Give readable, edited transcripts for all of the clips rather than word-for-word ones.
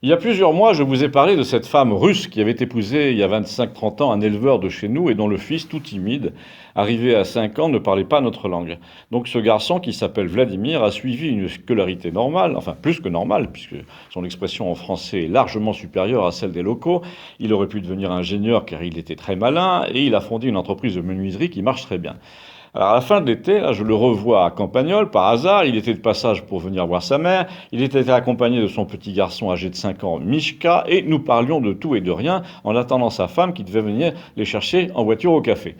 Il y a plusieurs mois, je vous ai parlé de cette femme russe qui avait épousé il y a 25-30 ans un éleveur de chez nous et dont le fils, tout timide, arrivé à 5 ans, ne parlait pas notre langue. Donc ce garçon, qui s'appelle Vladimir, a suivi une scolarité normale, enfin plus que normale, puisque son expression en français est largement supérieure à celle des locaux. Il aurait pu devenir ingénieur car il était très malin et il a fondé une entreprise de menuiserie qui marche très bien. Alors à la fin de l'été, là, je le revois à Campagnol par hasard. Il était de passage pour venir voir sa mère. Il était accompagné de son petit garçon âgé de 5 ans, Mishka, et nous parlions de tout et de rien en attendant sa femme qui devait venir les chercher en voiture au café.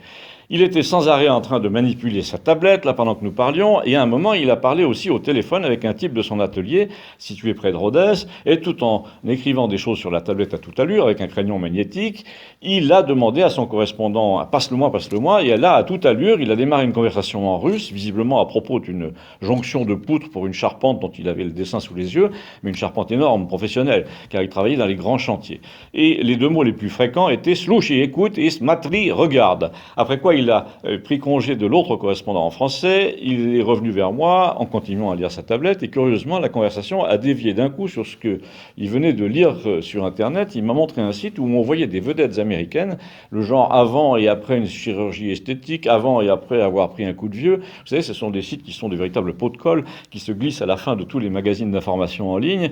Il était sans arrêt en train de manipuler sa tablette, là, pendant que nous parlions, et à un moment, il a parlé aussi au téléphone avec un type de son atelier, situé près de Rodez, et tout en écrivant des choses sur la tablette à toute allure, avec un crayon magnétique, il a demandé à son correspondant, passe-le-moi, et là, à toute allure, il a démarré une conversation en russe, visiblement à propos d'une jonction de poutres pour une charpente dont il avait le dessin sous les yeux, mais une charpente énorme, professionnelle, car il travaillait dans les grands chantiers. Et les deux mots les plus fréquents étaient slush et écoute et smatri, regarde. Après quoi, il a pris congé de l'autre correspondant en français, il est revenu vers moi en continuant à lire sa tablette et curieusement la conversation a dévié d'un coup sur ce qu'il venait de lire sur internet. Il m'a montré un site où on voyait des vedettes américaines, le genre avant et après une chirurgie esthétique, avant et après avoir pris un coup de vieux. Vous savez, ce sont des sites qui sont des véritables pots de colle qui se glissent à la fin de tous les magazines d'information en ligne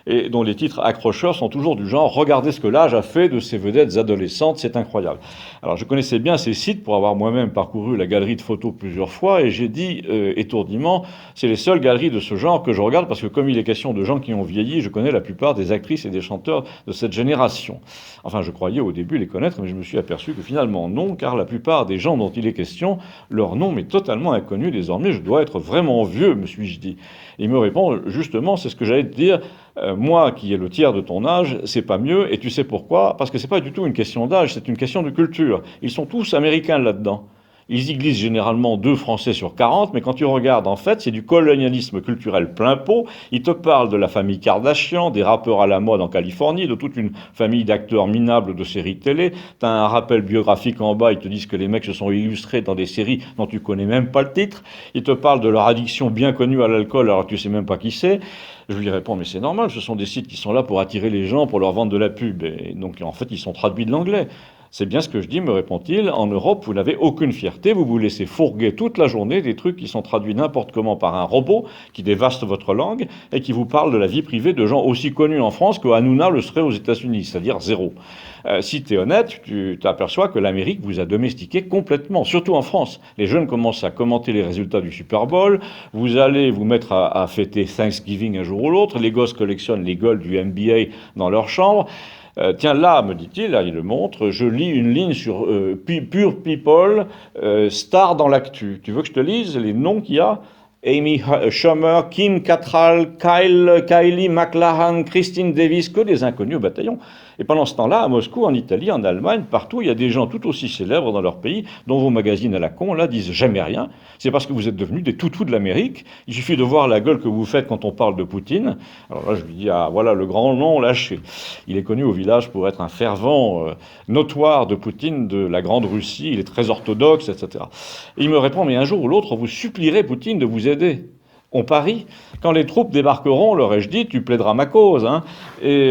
et dont les titres accrocheurs sont toujours du genre regardez ce que l'âge a fait de ces vedettes adolescentes, c'est incroyable. Alors je connaissais bien ces sites pour avoir moi-même parcouru la galerie de photos plusieurs fois et j'ai dit étourdiment c'est les seules galeries de ce genre que je regarde parce que comme il est question de gens qui ont vieilli, je connais la plupart des actrices et des chanteurs de cette génération. Enfin je croyais au début les connaître mais je me suis aperçu que finalement non car la plupart des gens dont il est question, leur nom m'est totalement inconnu désormais, je dois être vraiment vieux me suis-je dit. Et il me répond justement c'est ce que j'allais te dire. Moi, qui ai le tiers de ton âge, c'est pas mieux. Et tu sais pourquoi? Parce que c'est pas du tout une question d'âge, c'est une question de culture. Ils sont tous américains là-dedans. Ils y glissent généralement 2 Français sur 40, mais quand tu regardes, en fait, c'est du colonialisme culturel plein pot. Ils te parlent de la famille Kardashian, des rappeurs à la mode en Californie, de toute une famille d'acteurs minables de séries télé. T'as un rappel biographique en bas, ils te disent que les mecs se sont illustrés dans des séries dont tu connais même pas le titre. Ils te parlent de leur addiction bien connue à l'alcool, alors que tu sais même pas qui c'est. Je lui réponds, mais c'est normal, ce sont des sites qui sont là pour attirer les gens, pour leur vendre de la pub. Et donc, en fait, ils sont traduits de l'anglais. C'est bien ce que je dis, me répond-il. En Europe, vous n'avez aucune fierté. Vous vous laissez fourguer toute la journée des trucs qui sont traduits n'importe comment par un robot qui dévaste votre langue et qui vous parle de la vie privée de gens aussi connus en France que Hanouna le serait aux États-Unis, c'est-à-dire zéro. Si tu es honnête, tu t'aperçois que l'Amérique vous a domestiqué complètement, surtout en France. Les jeunes commencent à commenter les résultats du Super Bowl. Vous allez vous mettre à fêter Thanksgiving un jour ou l'autre. Les gosses collectionnent les golds du NBA dans leur chambre. Tiens, là, me dit-il, là, il le montre, je lis une ligne sur Pure People, star dans l'actu. Tu veux que je te lise les noms qu'il y a? Amy Schumer, Kim Cattrall, Kylie McLachlan, Christine Davis, que des inconnus au bataillon. Et pendant ce temps-là, à Moscou, en Italie, en Allemagne, partout, il y a des gens tout aussi célèbres dans leur pays, dont vos magazines à la con, là, disent jamais rien. C'est parce que vous êtes devenus des toutous de l'Amérique. Il suffit de voir la gueule que vous faites quand on parle de Poutine. Alors là, je lui dis, ah, voilà le grand nom lâché. Il est connu au village pour être un fervent notoire de Poutine, de la Grande Russie. Il est très orthodoxe, etc. Et il me répond, mais un jour ou l'autre, vous supplierez Poutine de vous aider. On parie. Quand les troupes débarqueront, leur ai-je dit, tu plaideras ma cause. Hein. Et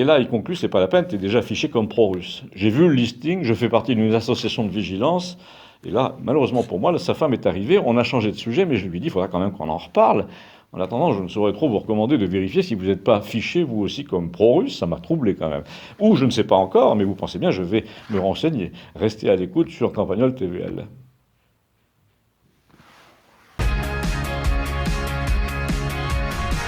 là, il conclut, c'est pas la peine, tu es déjà fiché comme pro-russe. J'ai vu le listing, je fais partie d'une association de vigilance. Et là, malheureusement pour moi, là, sa femme est arrivée, on a changé de sujet, mais je lui dis, il faudra quand même qu'on en reparle. En attendant, je ne saurais trop vous recommander de vérifier si vous n'êtes pas fiché, vous aussi, comme pro-russe. Ça m'a troublé quand même. Ou je ne sais pas encore, mais vous pensez bien, je vais me renseigner. Restez à l'écoute sur Campagnol TVL.